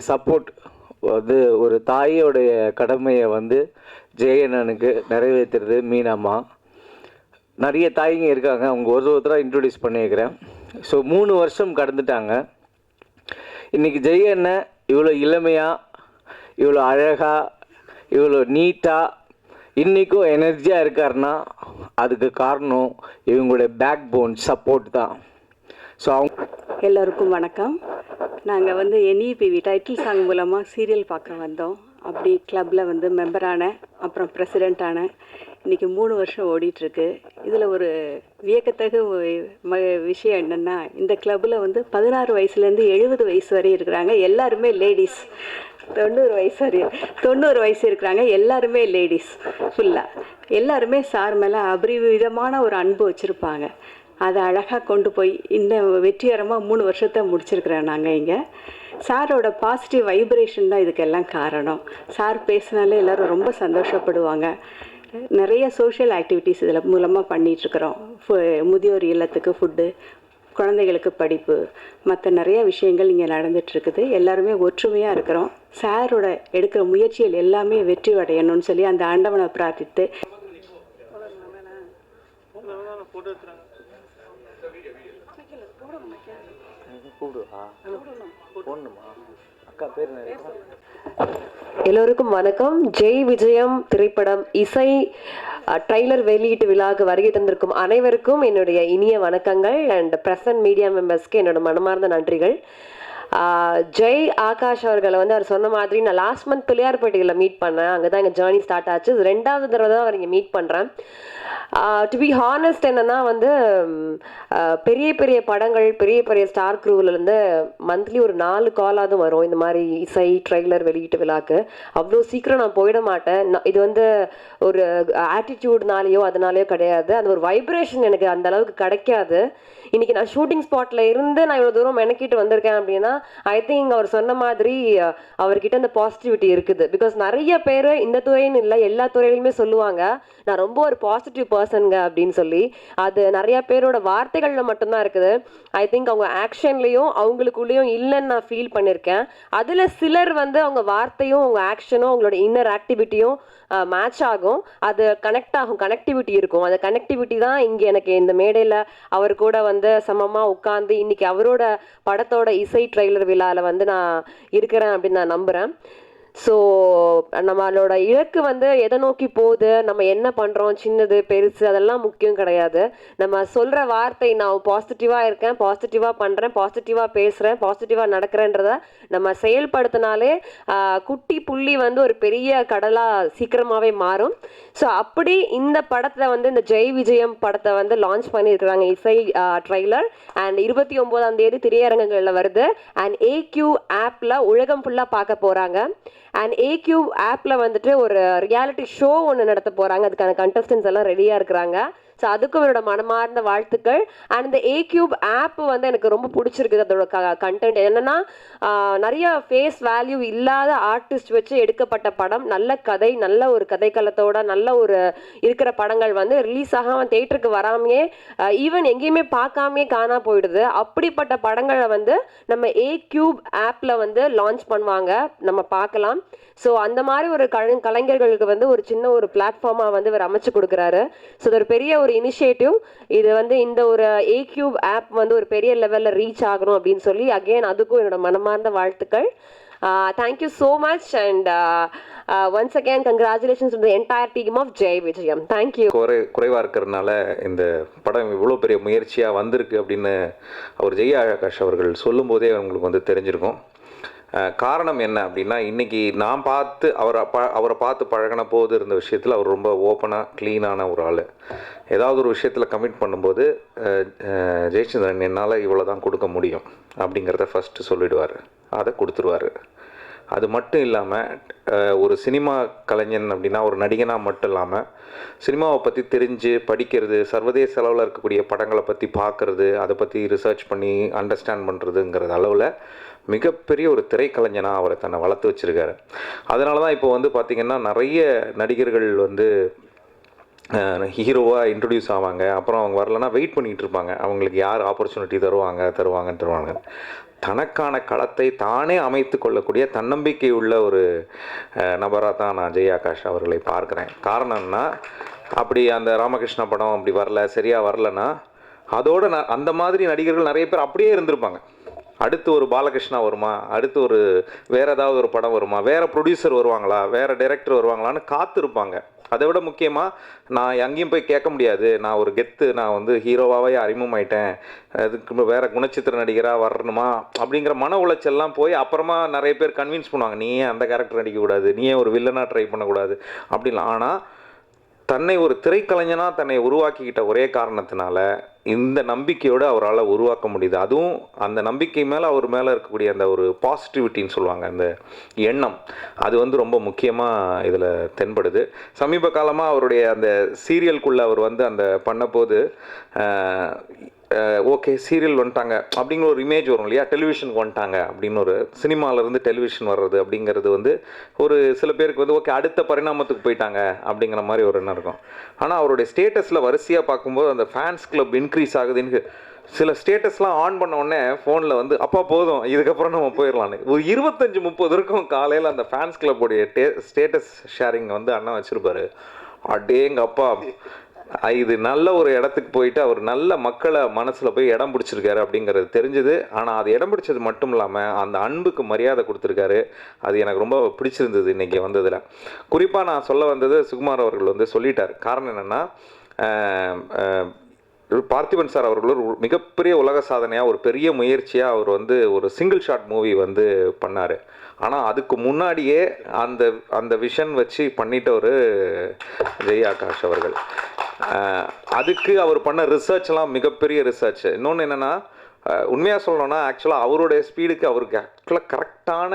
Support வந்து ஒரு தாயோடைய கடமையை வந்து ஜெயண்ணனுக்கு நிறைவேற்றுறது மீனாம்மா. நிறைய தாய்ங்க இருக்காங்க, அவங்க ஒருத்தராக இன்ட்ரொடியூஸ் பண்ணியிருக்கிறேன். ஸோ 3 வருஷம் கடந்துட்டாங்க. இன்றைக்கி ஜெயண்ணன் இவ்வளோ இளமையாக, இவ்வளோ அழகாக, இவ்வளோ நீட்டாக, இன்றைக்கும் எனர்ஜியாக இருக்காருன்னா அதுக்கு காரணம் இவங்களுடைய பேக் போன் சப்போர்ட் தான். ஸோ எல்லோருக்கும் வணக்கம். நாங்கள் வந்து NEPV டைட்டில் சாங் மூலமாக சீரியல் பார்க்க வந்தோம். அப்படி கிளப்பில் வந்து மெம்பரானேன், அப்புறம் ப்ரெசிடெண்ட் ஆனேன். இன்றைக்கி 3 வருஷம் ஓடிட்டுருக்கு. இதில் ஒரு வியக்கத்தகு விஷயம் என்னென்னா, இந்த கிளப்பில் வந்து 16 வயசுலேருந்து 70 வயசு வரை இருக்கிறாங்க. எல்லாருமே லேடிஸ். 90 வயசு இருக்கிறாங்க. எல்லாருமே லேடிஸ் ஃபுல்லாக. எல்லாருமே சார் மேலே அபரிவிதமான ஒரு அன்பு வச்சுருப்பாங்க. அதை அழகாக கொண்டு போய் இன்னும் வெற்றிகரமாக 3 வருஷத்தை முடிச்சிருக்கிறோம் நாங்கள் இங்கே. சாரோட பாசிட்டிவ் வைப்ரேஷன் தான் இதுக்கெல்லாம் காரணம். சார் பேசினாலே எல்லோரும் ரொம்ப சந்தோஷப்படுவாங்க. நிறைய சோஷியல் ஆக்டிவிட்டீஸ் இதில் மூலமாக பண்ணிகிட்ருக்குறோம். முதியோர் இல்லத்துக்கு ஃபுட்டு, குழந்தைகளுக்கு படிப்பு, மற்ற நிறைய விஷயங்கள் இங்கே நடந்துகிட்ருக்குது. எல்லாருமே ஒற்றுமையாக இருக்கிறோம். சாரோட எடுக்கிற முயற்சிகள் எல்லாமே வெற்றி அடையணும்னு சொல்லி அந்த ஆண்டவனை பிரார்த்தித்து எல்லோருக்கும் வணக்கம். ஜெய் விஜயம் திரைப்படம் இசை ட்ரைலர் வெளியீட்டு விழாவுக்கு வருகை தந்திருக்கும் அனைவருக்கும் என்னுடைய இனிய வணக்கங்கள். அண்ட் பிரசன்ட் மீடியா மெம்பர்ஸ்க்கு என்னோட மனமார்ந்த நன்றிகள். ஜெய் ஆகாஷ் அவர்களை வந்து அவர் சொன்ன மாதிரி நான் லாஸ்ட் மந்த் பிள்ளையார்பேட்டையில் மீட் பண்ணேன். அங்கே தான் எங்கள் ஜேர்னி ஸ்டார்ட் ஆச்சு. இது 2வது தடவை தான் அவர் இங்கே மீட் பண்ணுறேன். டு பி ஹானஸ்ட் என்னென்னா வந்து பெரிய பெரிய படங்கள், பெரிய பெரிய ஸ்டார் க்ரூவிலேருந்து மந்த்லி ஒரு 4 காலாவது வரும் இந்த மாதிரி இசை ட்ரெய்லர் வெளியீட்டு விழாக்கு. அவ்வளோ சீக்கிரம் நான் போயிட மாட்டேன். இது வந்து ஒரு ஆட்டிடியூட்னாலேயோ அதனாலேயோ கிடையாது. அந்த ஒரு வைப்ரேஷன் எனக்கு அந்த அளவுக்கு கிடைக்காது. இன்றைக்கி நான் ஷூட்டிங் ஸ்பாட்டில் இருந்து நான் இவ்வளோ தூரம் மெனக்கிட்டு வந்திருக்கேன் அப்படின்னா ஐ திங்க் அவர் சொன்ன மாதிரி அவர்கிட்ட அந்த பாசிட்டிவிட்டி இருக்குது. பிகாஸ் நிறைய பேர் இந்த துறைன்னு இல்லை, எல்லா துறையிலுமே சொல்லுவாங்க நான் ரொம்ப ஒரு பாசிட்டிவ் பர்சனுங்க அப்படின்னு சொல்லி. அது நிறைய பேரோட வார்த்தைகளில் மட்டும்தான் இருக்குது. ஐ திங்க் அவங்க ஆக்ஷன்லேயும் அவங்களுக்குள்ளேயும் இல்லைன்னு நான் ஃபீல் பண்ணியிருக்கேன். அதில் சிலர் வந்து அவங்க வார்த்தையும் அவங்க ஆக்ஷனும் அவங்களோட இன்னர் ஆக்டிவிட்டியும் மேட்ச் ஆகும். அது கனெக்ட் ஆகும், கனெக்டிவிட்டி இருக்கும். அந்த கனெக்டிவிட்டி தான் இங்கே எனக்கு இந்த மேடையில் அவர் கூட வந்து சமமாக உட்காந்து இன்னைக்கு அவரோட படத்தோட இசை ட்ரெய்லர் விழாவில் வந்து நான் இருக்கிறேன் அப்படின்னு நான் நம்புகிறேன். ஸோ நம்மளோட இலக்கு வந்து எதை நோக்கி போகுது, நம்ம என்ன பண்ணுறோம், சின்னது பெருசு அதெல்லாம் முக்கியம் கிடையாது. நம்ம சொல்கிற வார்த்தை நான் பாசிட்டிவாக இருக்கேன், பாசிட்டிவாக பண்ணுறேன், பாசிட்டிவாக பேசுகிறேன், பாசிட்டிவாக நடக்கிறேன்றத நம்ம செயல்படுத்தினாலே குட்டி புள்ளி வந்து ஒரு பெரிய கடலாக சீக்கிரமாகவே மாறும். ஸோ அப்படி இந்த படத்தை வந்து இந்த ஜெய் விஜயம் படத்தை வந்து லான்ச் பண்ணியிருக்கிறாங்க இசை ட்ரெய்லர். அண்ட் 29ஆம் தேதி திரையரங்குகளில் வருது. அண்ட் AQ ஆப்பில் உலகம் ஃபுல்லாக பார்க்க போகிறாங்க. அண்ட் AQ ஆப்பில் வந்துட்டு ஒரு ரியாலிட்டி ஷோ ஒன்று நடத்த போகிறாங்க. அதுக்கான கண்டஸ்டன்ஸ் எல்லாம் ரெடியாக இருக்கிறாங்க. ஸோ அதுக்கும் அவரோட மனமார்ந்த வாழ்த்துக்கள். அண்ட் இந்த AQ ஆப் வந்து எனக்கு ரொம்ப பிடிச்சிருக்குது. அதோட கண்டென்ட் என்னென்னா நிறைய ஃபேஸ் வேல்யூ இல்லாத ஆர்டிஸ்ட் வச்சு எடுக்கப்பட்ட படம், நல்ல கதை, நல்ல ஒரு கதைக்களத்தோட நல்ல ஒரு இருக்கிற படங்கள் வந்து ரிலீஸ் ஆகாமல் தேட்டருக்கு வராமையே ஈவன் எங்கேயுமே பார்க்காமே காணா போயிடுது. அப்படிப்பட்ட படங்களை வந்து நம்ம AQ ஆப்பில் வந்து லான்ச் பண்ணுவாங்க, நம்ம பார்க்கலாம். ஸோ அந்த மாதிரி ஒரு கலைஞர்களுக்கு வந்து ஒரு சின்ன ஒரு பிளாட்ஃபார்மாக வந்து இவர் அமைச்சு கொடுக்குறாரு. ஸோ இது ஒரு பெரிய ஒரு இனிஷியேட்டிவ். இது வந்து இந்த ஒரு AQ ஆப் வந்து ஒரு பெரிய லெவலில் ரீச் ஆகணும் அப்படின்னு சொல்லி அகெயின் அதுக்கும் என்னோட மனமார்ந்த வாழ்த்துக்கள். Thank you so much and once again congratulations to the entire team of Jai Vijayam. Thank you. குறைவாக இருக்கிறதுனால இந்த படம் இவ்வளோ பெரிய முயற்சியாக வந்திருக்கு அப்படின்னு அவர் ஜெய் ஆகாஷ் அவர்கள் சொல்லும்போதே அவங்களுக்கு வந்து தெரிஞ்சிருக்கும். காரணம் என்ன அப்படின்னா, இன்றைக்கி நான் பார்த்து அவரை பார்த்து பழகின போது இருந்த விஷயத்தில் அவர் ரொம்ப ஓப்பனாக க்ளீனான ஒரு ஆள். ஏதாவது ஒரு விஷயத்தில் கமிட் பண்ணும்போது ஜெயச்சந்திரன் என்னால் இவ்வளோ தான் கொடுக்க முடியும் அப்படிங்கிறத ஃபஸ்ட்டு சொல்லிவிடுவார், அதை கொடுத்துருவார். அது மட்டும் இல்லாமல் ஒரு சினிமா கலைஞன் அப்படின்னா ஒரு நடிகனாக மட்டும் இல்லாமல் சினிமாவை பற்றி தெரிஞ்சு படிக்கிறது, சர்வதேச அளவில் இருக்கக்கூடிய படங்களை பற்றி பார்க்குறது, அதை பற்றி ரிசர்ச் பண்ணி அண்டர்ஸ்டாண்ட் பண்ணுறதுங்கிறது அளவில் மிகப்பெரிய ஒரு திரைக்கலைஞனாக அவரை தன்னை வளர்த்து வச்சுருக்காரு. அதனால தான் இப்போ வந்து பார்த்திங்கன்னா நிறைய நடிகர்கள் வந்து ஹீரோவாக இன்ட்ரடியூஸ் ஆவாங்க. அப்புறம் அவங்க வரலன்னா வெயிட் பண்ணிகிட்டு இருப்பாங்க, அவங்களுக்கு யார் ஆப்பர்ச்சுனிட்டி தருவாங்க. தனக்கான களத்தை தானே அமைத்து கொள்ளக்கூடிய தன்னம்பிக்கை உள்ள ஒரு நபராக தான் நான் ஜெய் ஆகாஷ் அவர்களை பார்க்குறேன். காரணம்னா, அப்படி அந்த ராமகிருஷ்ணா படம் அப்படி சரியாக வரலன்னா அதோட அந்த மாதிரி நடிகர்கள் நிறைய பேர் அப்படியே இருந்திருப்பாங்க. அடுத்து ஒரு பாலகிருஷ்ணா வருமா, அடுத்து ஒரு வேறு ஏதாவது ஒரு படம் வருமா, வேறு ப்ரொடியூசர் வருவாங்களா, வேறு டைரக்டர் வருவாங்களான்னு காத்திருப்பாங்க. அதை விட முக்கியமாக, நான் எங்கேயும் போய் கேட்க முடியாது, நான் ஒரு கெத்து, நான் வந்து ஹீரோவாகவே அறிமுகமாயிட்டேன், அதுக்கு வேறு குணச்சித்திர நடிகராக வரணுமா அப்படிங்கிற மன உளைச்சல்லாம் போய் அப்புறமா நிறைய பேர் கன்வின்ஸ் பண்ணுவாங்க, நீ ஏன் அந்த கேரக்டர் நடிக்கக்கூடாது, நீ ஏன் ஒரு வில்லனாக ட்ரை பண்ணக்கூடாது அப்படின்லாம். ஆனால் தன்னை ஒரு திரைக்கலைஞனாக தன்னை உருவாக்கிக்கிட்ட ஒரே காரணத்தினால இந்த நம்பிக்கையோடு அவரால் உருவாக்க முடியுது. அதுவும் அந்த நம்பிக்கை மேலே அவர் மேலே இருக்கக்கூடிய அந்த ஒரு பாசிட்டிவிட்டின்னு சொல்லுவாங்க, அந்த எண்ணம், அது வந்து ரொம்ப முக்கியமாக இதில் தென்படுது. சமீப காலமாக அவருடைய அந்த சீரியலுக்குள்ளே அவர் வந்து அந்த பண்ணபோது ஓகே சீரியல் வந்துட்டாங்க அப்படிங்கிற ஒரு இமேஜ் வரும் இல்லையா, டெலிவிஷனுக்கு வந்துட்டாங்க அப்படின்னு, ஒரு சினிமாவிலேருந்து டெலிவிஷன் வர்றது அப்படிங்கிறது வந்து ஒரு சில பேருக்கு வந்து ஓகே அடுத்த பரிணாமத்துக்கு போயிட்டாங்க அப்படிங்கிற மாதிரி ஒரு எண்ணம் இருக்கும். ஆனால் அவருடைய ஸ்டேட்டஸில் வரிசையாக பார்க்கும்போது அந்த ஃபேன்ஸ் கிளப் இன்க்ரீஸ் ஆகுதுன்னு, சில ஸ்டேட்டஸ்லாம் ஆன் பண்ண உடனே ஃபோனில் வந்து அப்பா போதும் இதுக்கப்புறம் நம்ம போயிடலான்னு ஒரு 25-30 இருக்கும் காலையில் அந்த ஃபேன்ஸ் கிளப்புடைய ஸ்டேட்டஸ் ஷேரிங் வந்து அண்ணா வச்சுருப்பாரு. அடேங்க அப்பா, இது நல்ல ஒரு இடத்துக்கு போயிட்டு அவர் நல்ல மக்களை மனசில் போய் இடம் பிடிச்சிருக்காரு அப்படிங்கிறது தெரிஞ்சது. ஆனால் அது இடம் பிடிச்சது மட்டும் இல்லாமல் அந்த அன்புக்கு மரியாதை கொடுத்துருக்காரு. அது எனக்கு ரொம்ப பிடிச்சிருந்தது இன்றைக்கி வந்ததில். குறிப்பாக நான் சொல்ல வந்தது, சுகுமார் அவர்கள் வந்து சொல்லிட்டார். காரணம் என்னென்னா, பார்த்திபன் சார் அவர்கள் ஒரு மிகப்பெரிய உலக சாதனையாக ஒரு பெரிய முயற்சியாக அவர் வந்து ஒரு சிங்கிள் ஷாட் மூவி வந்து பண்ணார். ஆனால் அதுக்கு முன்னாடியே அந்த விஷன் வச்சு பண்ணிட்ட ஒரு ஜெய் ஆகாஷ் அவர்கள். அதுக்கு அவர் பண்ண ரிசர்ச்லாம் மிகப்பெரிய ரிசர்ச். இன்னொன்று என்னென்னா, உண்மையாக சொல்லணும்னா ஆக்சுவலாக அவருடைய ஸ்பீடுக்கு அவருக்கு ஆக்சுவலாக கரெக்டான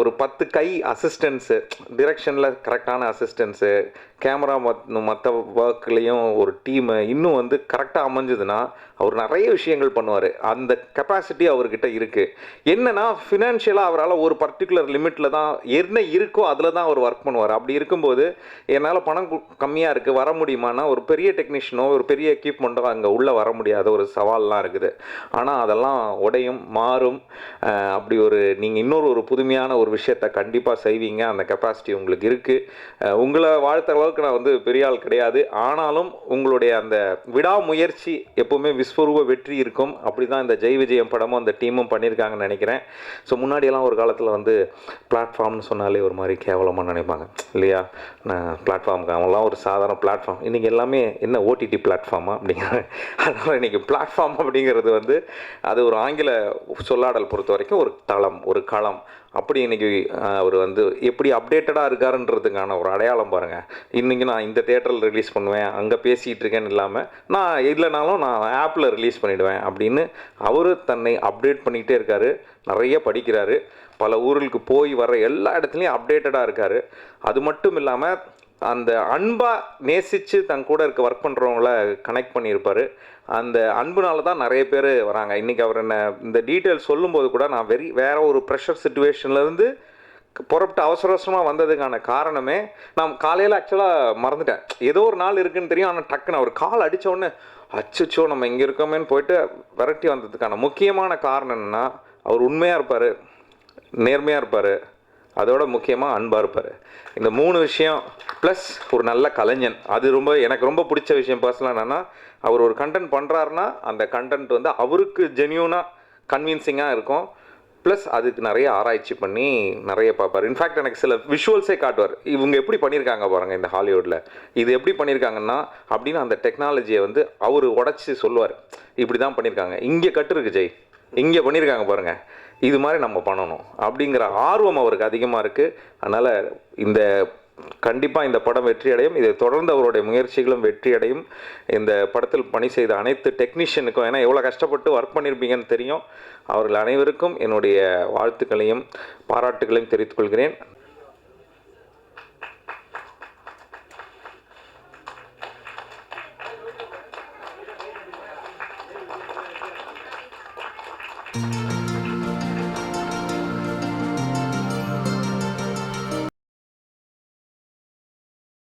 ஒரு 10 கை அசிஸ்டன்ஸு, டிரெக்ஷனில் கரெக்டான அசிஸ்டன்ஸு, கேமரா மற்ற ஒர்க்லேயும் ஒரு டீமு இன்னும் வந்து கரெக்டாக அமைஞ்சதுன்னா அவர் நிறைய விஷயங்கள் பண்ணுவார். அந்த கெப்பாசிட்டி அவர்கிட்ட இருக்குது. என்னென்னா ஃபினான்ஷியலாக அவரால் ஒரு பர்டிகுலர் லிமிட்டில் தான் என்ன இருக்கோ அதில் தான் அவர் ஒர்க் பண்ணுவார். அப்படி இருக்கும்போது என்னால் பணம் கம்மியாக இருக்குது வர முடியுமானா, ஒரு பெரிய டெக்னீஷியனோ ஒரு பெரிய எக்யூப்மெண்ட்டோ அங்கே உள்ளே வர முடியாத ஒரு சவால்லாம் இருக்குது. ஆனால் அதெல்லாம் உடையும் மாறும். அப்படி ஒரு நீங்கள் இன்னொரு புதுமையான ஒரு விஷயத்தை கண்டிப்பாக செய்வீங்க. அந்த கெப்பாசிட்டி உங்களுக்கு இருக்குது. உங்களை வாழ்த்த அளவுக்கு நான் வந்து பெரிய ஆள் கிடையாது. ஆனாலும் உங்களுடைய அந்த விடாமுயற்சி எப்போவுமே விஸ்வரூப வெற்றி இருக்கும். அப்படி தான் இந்த ஜெய் விஜயம் படமும் அந்த டீமும் பண்ணியிருக்காங்கன்னு நினைக்கிறேன். ஸோ முன்னாடியெல்லாம் ஒரு காலத்தில் வந்து பிளாட்ஃபார்ம்னு சொன்னாலே ஒரு மாதிரி கேவலமாக நினைப்பாங்க இல்லையா, பிளாட்ஃபார்முக்கு அவங்களாம் ஒரு சாதாரண பிளாட்ஃபார்ம். இன்றைக்கி எல்லாமே என்ன ஓடிடி பிளாட்ஃபார்மா அப்படிங்கிற. அதனால் இன்றைக்கி பிளாட்ஃபார்ம் அப்படிங்கிறது வந்து அது ஒரு ஆங்கில சொல்லாடல் பொறுத்த வரைக்கும் ஒரு தளம், ஒரு களம். அப்படி இன்றைக்கி அவர் வந்து எப்படி அப்டேட்டடாக இருக்காருன்றதுக்கான ஒரு அடையாளம் பாருங்கள். இன்றைக்கி நான் இந்த தேட்டரில் ரிலீஸ் பண்ணுவேன், அங்கே பேசிகிட்டு இருக்கேன்னு இல்லாமல், நான் இல்லைனாலும் நான் ஆப்பில் ரிலீஸ் பண்ணிவிடுவேன் அப்படின்னு அவர் தன்னை அப்டேட் பண்ணிக்கிட்டே இருக்கார். நிறைய படிக்கிறாரு, பல ஊர்களுக்கு போய் வர எல்லா இடத்துலையும் அப்டேட்டடாக இருக்கார். அது மட்டும் இல்லாமல் அந்த அன்பாக நேசித்து தன் கூட இருக்க ஒர்க் பண்ணுறவங்கள கனெக்ட் பண்ணியிருப்பார். அந்த அன்புனால தான் நிறைய பேர் வராங்க. இன்றைக்கி அவர் என்ன இந்த டீட்டெயில்ஸ் சொல்லும்போது கூட நான் வேறு ஒரு ப்ரெஷர் சுச்சுவேஷன்லேருந்து புறப்பட்டு அவசரமாக வந்ததுக்கான காரணமே, நான் காலையில் ஆக்சுவலாக மறந்துட்டேன், ஏதோ ஒரு நாள் இருக்குதுன்னு தெரியும். ஆனால் டக்குன்னு அவர் கால் அடித்த உடனே அச்சோ நம்ம இங்கே இருக்கோமேன்னு போயிட்டு விரட்டி வந்ததுக்கான முக்கியமான காரணம் என்னென்னா, அவர் உண்மையாக இருப்பார், நேர்மையாக இருப்பார், அதோட முக்கியமாக அன்பாக இருப்பார். இந்த 3 விஷயம் ப்ளஸ் ஒரு நல்ல கலைஞன். அது எனக்கு ரொம்ப பிடிச்ச விஷயம் பர்சனலாக என்னென்னா, அவர் ஒரு கண்டென்ட் பண்ணுறாருன்னா அந்த கண்டென்ட் வந்து அவருக்கு ஜென்யூனாக கன்வின்சிங்காக இருக்கும். ப்ளஸ் அதுக்கு நிறைய ஆராய்ச்சி பண்ணி நிறைய பார்ப்பார். இன்ஃபேக்ட் எனக்கு சில விஷுவல்ஸே காட்டுவார், இவங்க எப்படி பண்ணியிருக்காங்க பாருங்கள் இந்த ஹாலிவுட்டில், இது எப்படி பண்ணியிருக்காங்கன்னா அப்படின்னு அந்த டெக்னாலஜியை வந்து அவர் உடச்சி சொல்லுவார், இப்படி தான் பண்ணியிருக்காங்க, இங்கே கட்டு இருக்கு ஜெய், இங்கே பண்ணியிருக்காங்க பாருங்கள், இது மாதிரி நம்ம பண்ணணும் அப்படிங்கிற ஆர்வம் அவருக்கு அதிகமாக இருக்குது. அதனால் கண்டிப்பாக இந்த படம் வெற்றியடையும். இதை தொடர்ந்து அவருடைய முயற்சிகளும் வெற்றியடையும். இந்த படத்தில் பணி செய்த அனைத்து டெக்னீஷியனுக்கும், ஏன்னா எவ்வளோ கஷ்டப்பட்டு ஒர்க் பண்ணியிருப்பீங்கன்னு தெரியும், அவர்கள் அனைவருக்கும் என்னுடைய வாழ்த்துக்களையும் பாராட்டுகளையும் தெரிவித்துக் கொள்கிறேன்.